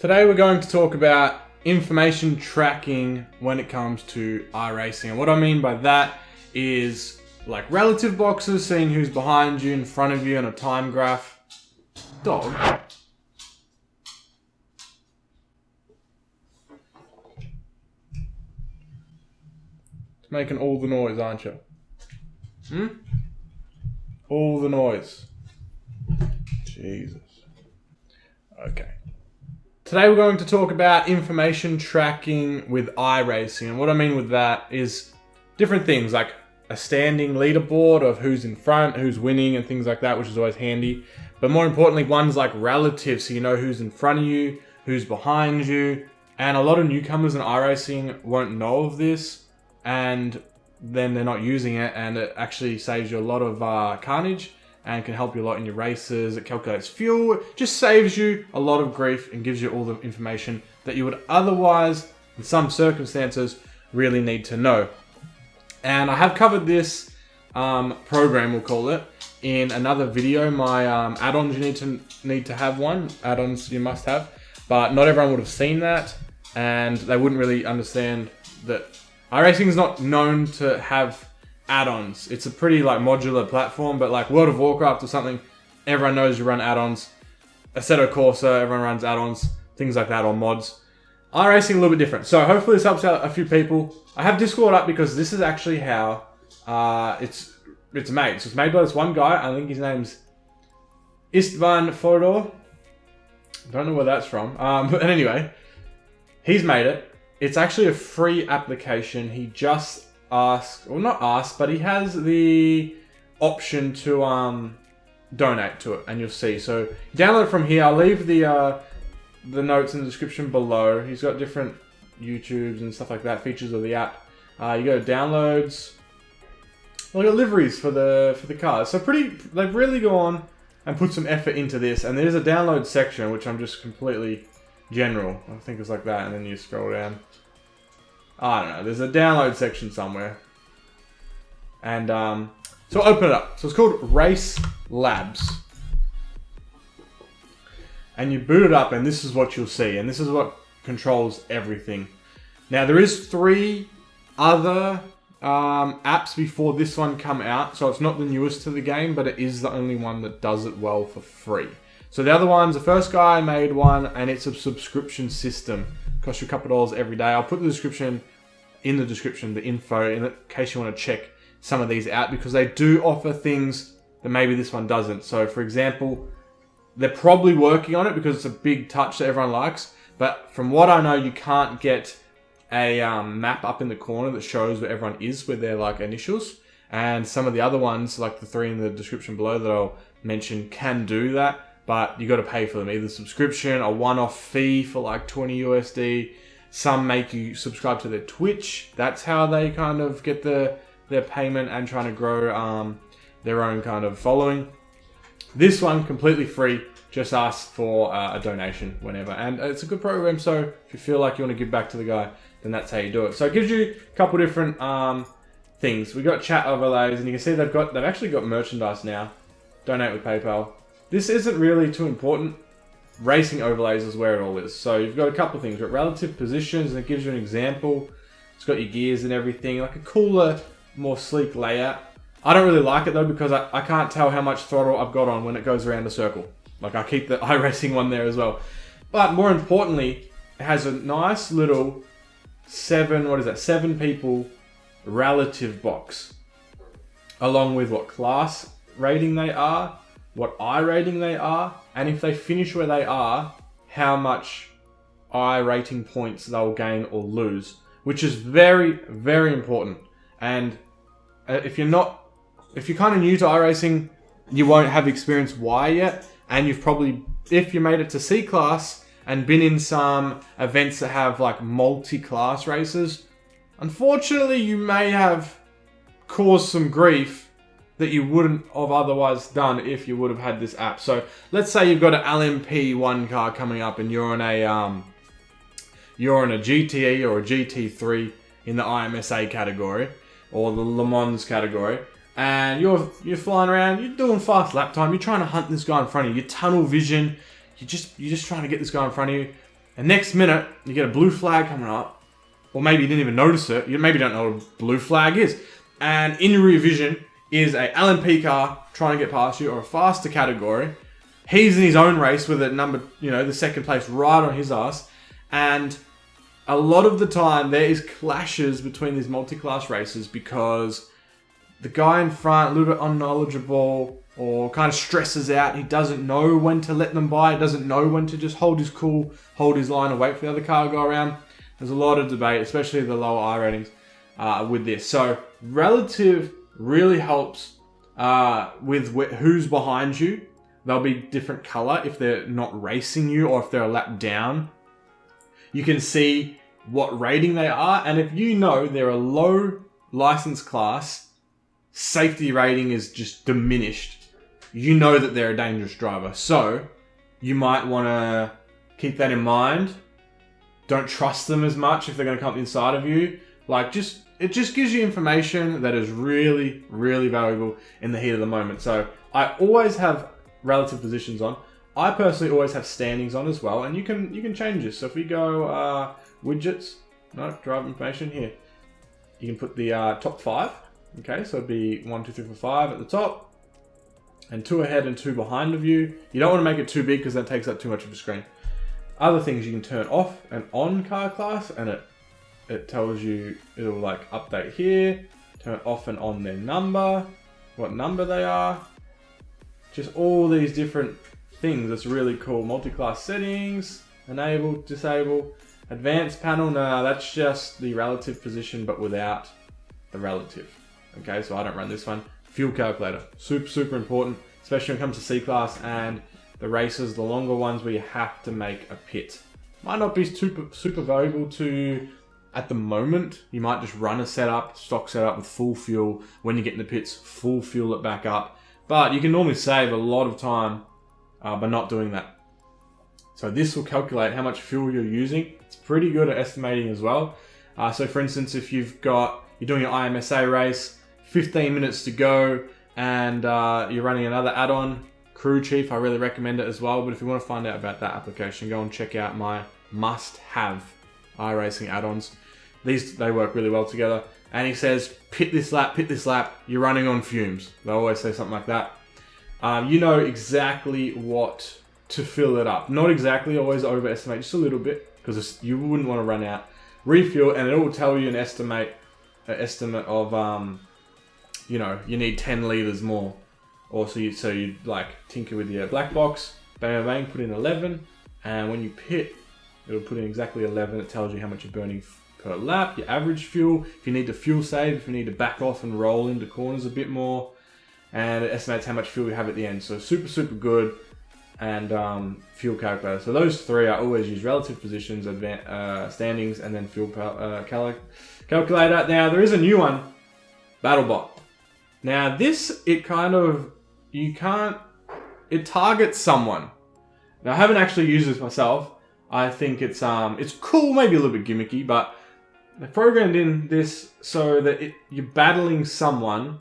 Today we're going to talk about information tracking when it comes to iRacing. And what I mean by that is like relative boxes, seeing who's behind you, in front of you, and a time graph. Dog. It's making all the noise, aren't you? All the noise. Jesus. Okay. Today we're going to talk about information tracking with iRacing. And what I mean with that is different things like a standing leaderboard of who's in front, who's winning, and things like that, which is always handy. But more importantly, ones like relative, so you know who's in front of you, who's behind you. And a lot of newcomers in iRacing won't know of this, and then they're not using it, and it actually saves you a lot of carnage and can help you a lot in your races. It calculates fuel, it just saves you a lot of grief and gives you all the information that you would otherwise, in some circumstances, really need to know. And I have covered this program, we'll call it, in another video. My add-ons, you need to have one. Add-ons you must have, but not everyone would have seen that, and they wouldn't really understand that iRacing is not known to have add-ons. It's a pretty like modular platform, but like World of Warcraft or something, everyone knows you run add-ons. Assetto Corsa, everyone runs add-ons, things like that, or mods. iRacing a little bit different. So hopefully this helps out a few people. I have Discord up because this is actually how it's made. So it's made by this one guy. I think his name's Istvan Fodor. Don't know where that's from. But anyway, he's made it. It's actually a free application. He just asked, or not asked, but he has the option to donate to it, and you'll see. So download it from here. I'll leave the notes in the description below. He's got different YouTubes and stuff like that, features of the app. You go to downloads. Well, got liveries for the cars. So they've really gone and put some effort into this. And there's a download section, which I'm just completely general. I think it's like that, and then you scroll down. I don't know. There's a download section somewhere. And so I'll open it up. So it's called Race Labs. And you boot it up, and this is what you'll see. And this is what controls everything. Now, there is 3 other apps before this one come out. So it's not the newest to the game, but it is the only one that does it well for free. So the other ones, the first guy made one, and it's a subscription system. Costs you a couple of dollars every day. I'll put the description in the description, the info, in case you want to check some of these out, because they do offer things that maybe this one doesn't. So for example, they're probably working on it because it's a big touch that everyone likes. But from what I know, you can't get a map up in the corner that shows where everyone is with their like initials. And some of the other ones, like the 3 in the description below that I'll mention, can do that. But you got to pay for them, either subscription, a one-off fee for like 20 USD. Some make you subscribe to their Twitch. That's how they kind of get their payment and trying to grow their own kind of following. This one, completely free. Just ask for a donation whenever. And it's a good program, so if you feel like you want to give back to the guy, then that's how you do it. So it gives you a couple different things. We got chat overlays, and you can see they've actually got merchandise now. Donate with PayPal. This isn't really too important. Racing overlays is where it all is. So you've got a couple of things. You've got relative positions, and it gives you an example. It's got your gears and everything. Like a cooler, more sleek layout. I don't really like it though, because I can't tell how much throttle I've got on when it goes around a circle. Like I keep the iRacing one there as well. But more importantly, it has a nice little 7 people relative box. Along with what class rating they are, what I rating they are, and if they finish where they are, how much I rating points they'll gain or lose, which is very, very important. And if you're kind of new to iRacing, you won't have experienced Y yet, and you've probably, if you made it to C class and been in some events that have like multi-class races, unfortunately you may have caused some grief that you wouldn't have otherwise done if you would have had this app. So let's say you've got an LMP1 car coming up, and you're on a GTE or a GT3 in the IMSA category or the Le Mans category, and you're flying around, you're doing fast lap time, you're trying to hunt this guy in front of you, tunnel vision, you're just trying to get this guy in front of you. And next minute, you get a blue flag coming up. Or maybe you didn't even notice it. You maybe don't know what a blue flag is. And in your rear vision is a LMP car trying to get past you, or a faster category. He's in his own race with a number, the second place right on his ass. And a lot of the time, there is clashes between these multi-class races because the guy in front, a little bit unknowledgeable, or kind of stresses out. He doesn't know when to let them by. He doesn't know when to just hold his cool, hold his line, and wait for the other car to go around. There's a lot of debate, especially the lower I ratings, with this. So relative really helps with who's behind you. They'll be different color if they're not racing you or if they're a lap down. You can see what rating they are, and if you know they're a low license class, safety rating is just diminished. You know that they're a dangerous driver. So you might want to keep that in mind. Don't trust them as much if they're going to come inside of you. It just gives you information that is really, really valuable in the heat of the moment. So I always have relative positions on. I personally always have standings on as well, and you can change this. So if we go widgets, drive information here, you can put the top 5. Okay, so it'd be 1, 2, 3, 4, 5 at the top, and 2 ahead and 2 behind of you. You don't want to make it too big because that takes up too much of the screen. Other things you can turn off and on car class, and it tells you, it'll like update here, turn off and on their number, what number they are, just all these different things. That's really cool. Multi-class settings, enable, disable, advanced panel. No, that's just the relative position, but without the relative. Okay, so I don't run this one. Fuel calculator, super, super important, especially when it comes to C-class and the races, the longer ones where you have to make a pit. Might not be super valuable to at the moment. You might just run a stock setup with full fuel. When you get in the pits, full fuel it back up. But you can normally save a lot of time by not doing that. So this will calculate how much fuel you're using. It's pretty good at estimating as well. So for instance, if you're doing your IMSA race, 15 minutes to go, and you're running another add-on, Crew Chief, I really recommend it as well. But if you want to find out about that application, go and check out my must-have iRacing add-ons. They work really well together. And he says, pit this lap, you're running on fumes. They always say something like that. You know exactly what to fill it up. Not exactly, always overestimate, just a little bit, because you wouldn't want to run out. Refuel, and it will tell you an estimate of, you need 10 liters more. Or so you like tinker with your black box, bang, bang, put in 11, and when you pit, it'll put in exactly 11. It tells you how much you're burning per lap, your average fuel, if you need to fuel save, if you need to back off and roll into corners a bit more, and it estimates how much fuel you have at the end. So super, super good. And fuel calculator. So those 3 I always use: relative positions, standings, and then fuel calculator. Now there is a new one, BattleBot. Now this, it targets someone. Now I haven't actually used this myself. I think it's cool, maybe a little bit gimmicky, but they programmed in this so that you're battling someone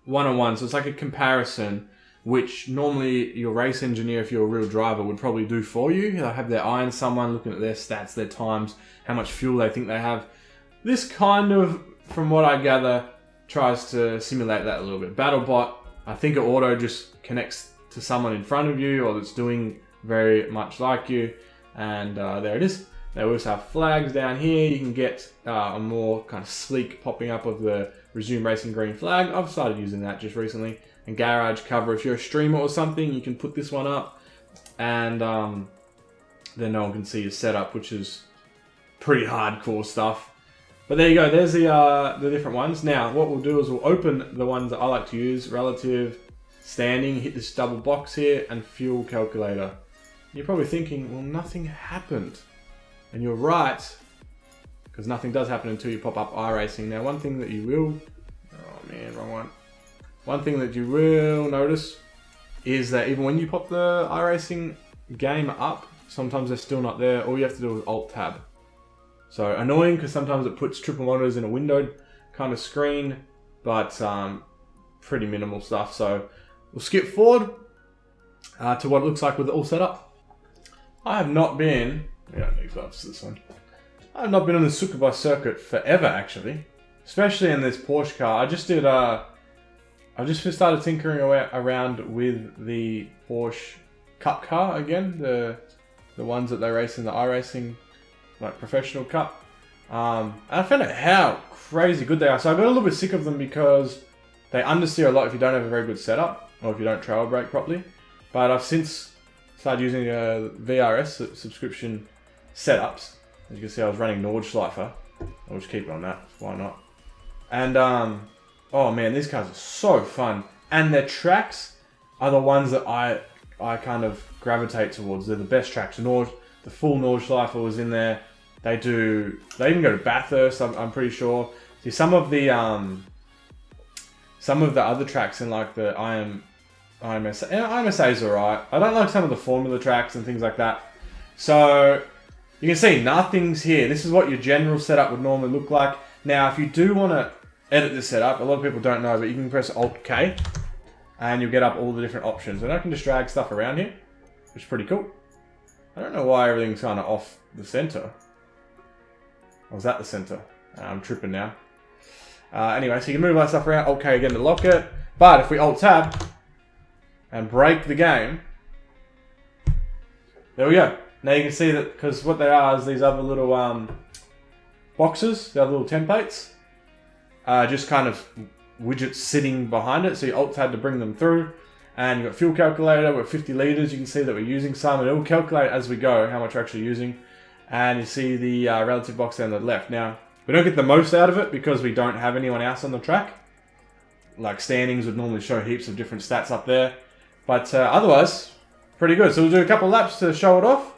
one-on-one. So it's like a comparison, which normally your race engineer, if you're a real driver, would probably do for you. They'll have their eye on someone, looking at their stats, their times, how much fuel they think they have. This kind of, from what I gather, tries to simulate that a little bit. BattleBot, I think it auto just connects to someone in front of you, or that's doing very much like you. And there it is. They also have flags down here. You can get a more kind of sleek popping up of the Resume Racing green flag. I've started using that just recently. And garage cover, if you're a streamer or something, you can put this one up, and then no one can see your setup, which is pretty hardcore stuff. But there you go, there's the different ones. Now what we'll do is we'll open the ones that I like to use: relative, standing, hit this double box here, and fuel calculator. You're probably thinking, well, nothing happened. And you're right, because nothing does happen until you pop up iRacing. Now one thing that you will, oh man, wrong one. One thing that you will notice is that even when you pop the iRacing game up, sometimes they're still not there. All you have to do is Alt-Tab. So annoying, because sometimes it puts triple monitors in a windowed kind of screen, but pretty minimal stuff. So we'll skip forward to what it looks like with it all set up. I have not been We don't need gloves for this one. I've not been on the Sukuba circuit forever, actually. Especially in this Porsche car. I just did, I just started tinkering around with the Porsche Cup car again. The ones that they race in the iRacing, like, professional cup. And I found out how crazy good they are. So I got a little bit sick of them because they understeer a lot if you don't have a very good setup. Or if you don't trail brake properly. But I've since started using VRS subscription setups. As you can see, I was running Nordschleifer. I'll just keep it on that. Why not? And, oh man, these cars are so fun. And their tracks are the ones that I kind of gravitate towards. They're the best tracks. The full Nordschleifer was in there. They even go to Bathurst, I'm pretty sure. See, some of the other tracks in like the IMSA, IMSA is alright. I don't like some of the Formula tracks and things like that. So, you can see nothing's here. This is what your general setup would normally look like. Now, if you do want to edit this setup, a lot of people don't know, but you can press Alt-K and you'll get up all the different options. And I can just drag stuff around here, which is pretty cool. I don't know why everything's kind of off the center. I was at the center. I'm tripping now. Anyway, so you can move that stuff around. Alt-K again to lock it. But if we Alt-Tab and break the game, there we go. Now you can see that, because what they are is these other little boxes, the other little templates, just kind of widgets sitting behind it. So you Alt-Tab to bring them through. And you've got fuel calculator, we're 50 litres. You can see that we're using some, and it will calculate as we go how much we're actually using. And you see the relative box down the left. Now, we don't get the most out of it because we don't have anyone else on the track. Like standings would normally show heaps of different stats up there. But otherwise, pretty good. So we'll do a couple of laps to show it off.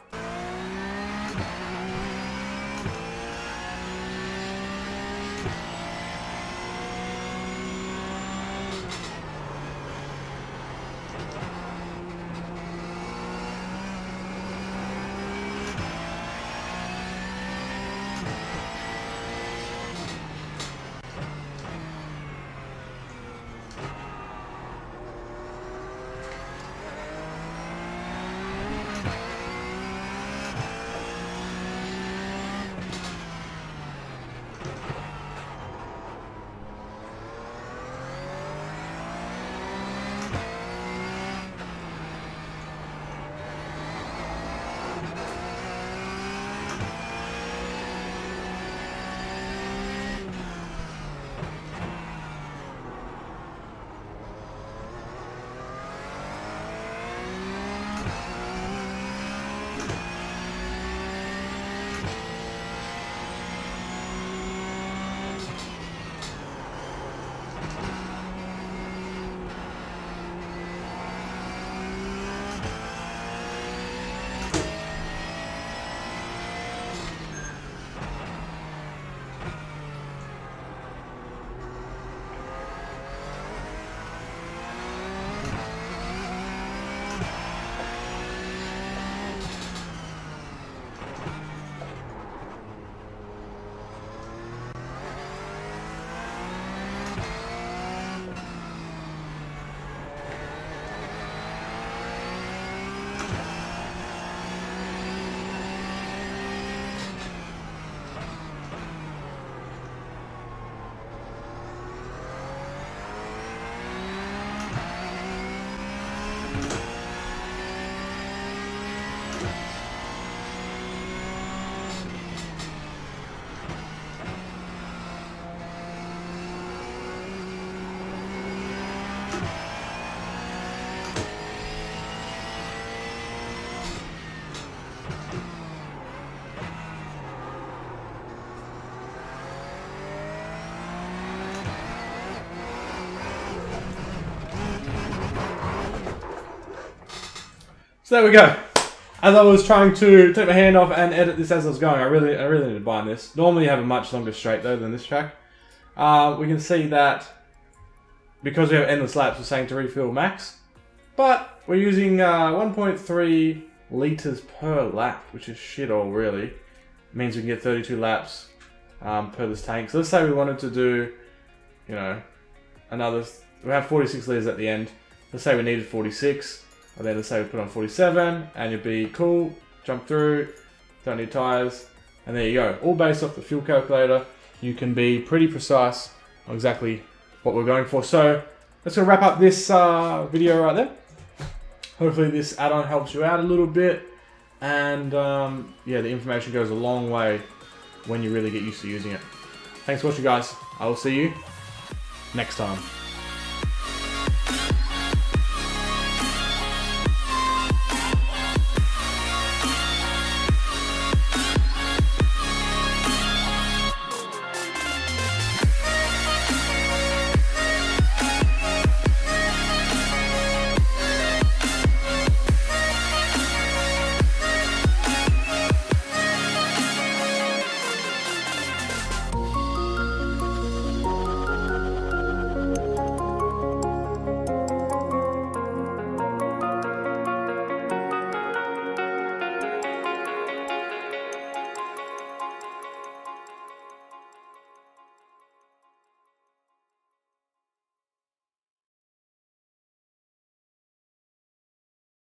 So there we go. As I was trying to take my hand off and edit this as I was going, I really need to bind this. Normally you have a much longer straight though than this track. We can see that because we have endless laps, we're saying to refill max. But we're using 1.3 litres per lap, which is shit all really. It means we can get 32 laps per this tank. So let's say we wanted to do, you know, we have 46 litres at the end. Let's say we needed 46. And then let's say we put on 47, and you'd be cool, jump through, don't need tires, and there you go. All based off the fuel calculator. You can be pretty precise on exactly what we're going for. So let's go wrap up this video right there. Hopefully this add-on helps you out a little bit, and yeah, the information goes a long way when you really get used to using it. Thanks for watching, guys. I will see you next time.